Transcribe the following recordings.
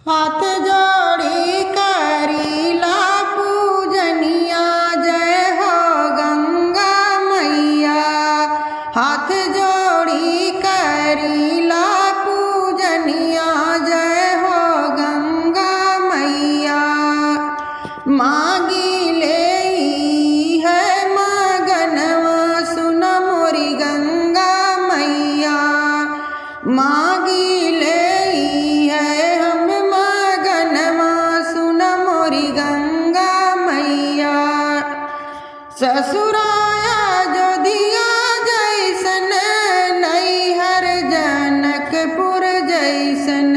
हाथ जोड़ी करीला पूजनिया जय हो गंगा मैया। हाथ जोड़ी करीला पूजनिया जय हो गंगा मैया। मांगी ले है मगनवा सुन मोरी गंगा मैया। मांगी ले है हम मगनवा सुन मोरी गंगा मैया। ससुराया जो दिया जैसन नैहर जनकपुर जैसन।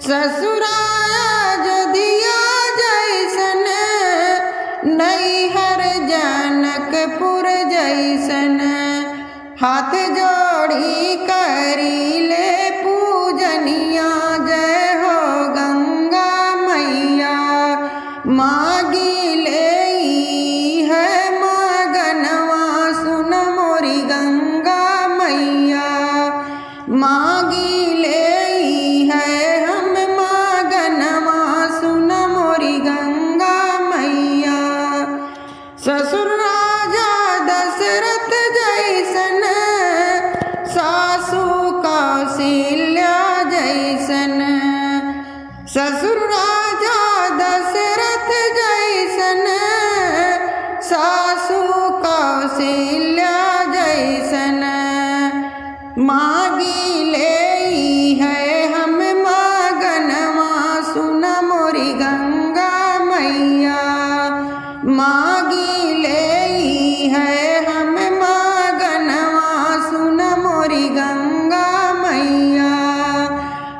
ससुराया जो दिया जैसन नैहर जनकपुर जैसन। हाथ जोड़ी करीले पूजनिया जय हो गंगा मैया। मांगी ले है मगनवा सुन मोरी गंगा मैया। मांगी ले है हम मगनवा सुन मोरी गंगा मैया। ससुर राजा दशरथ जैसन सासू कौशल्या जैसन। ससुर राजा दशरथ जैसन सासू कौशल्या जैसन। मांगी ले है हम मगनवा सुन मोरी गंगा मैया। मांगी ले है हम मगनवा सुन मोरी गंगा मैया।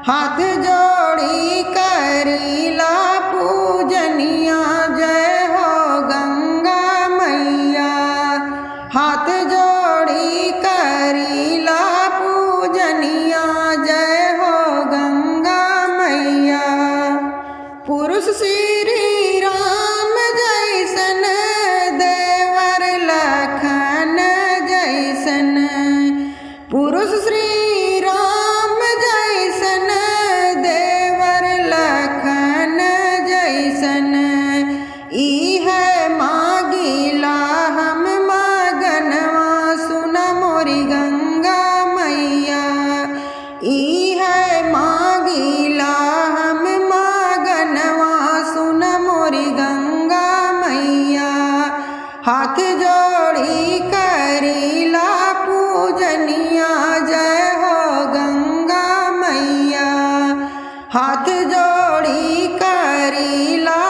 हाथ जोड़ी करीला पूजनिया जय हो गंगा मैया। हाथ जोड़ी करीला पूजनिया जय हो गंगा मैया। पुरुष श्री राम जैसन देवर लखन जैसन। पुरुष श्री राम जैसन देवर लखन जैसन। ई है मांगीला हम मगनवा सुन मोरी गंगा मैया। ई है मांगीला हम मगनवा सुन मोरी गंगा मैया। हाथ जोड़ी करीला पूजनिया जय हो गंगा मैया। हाथ जोड़ी करीला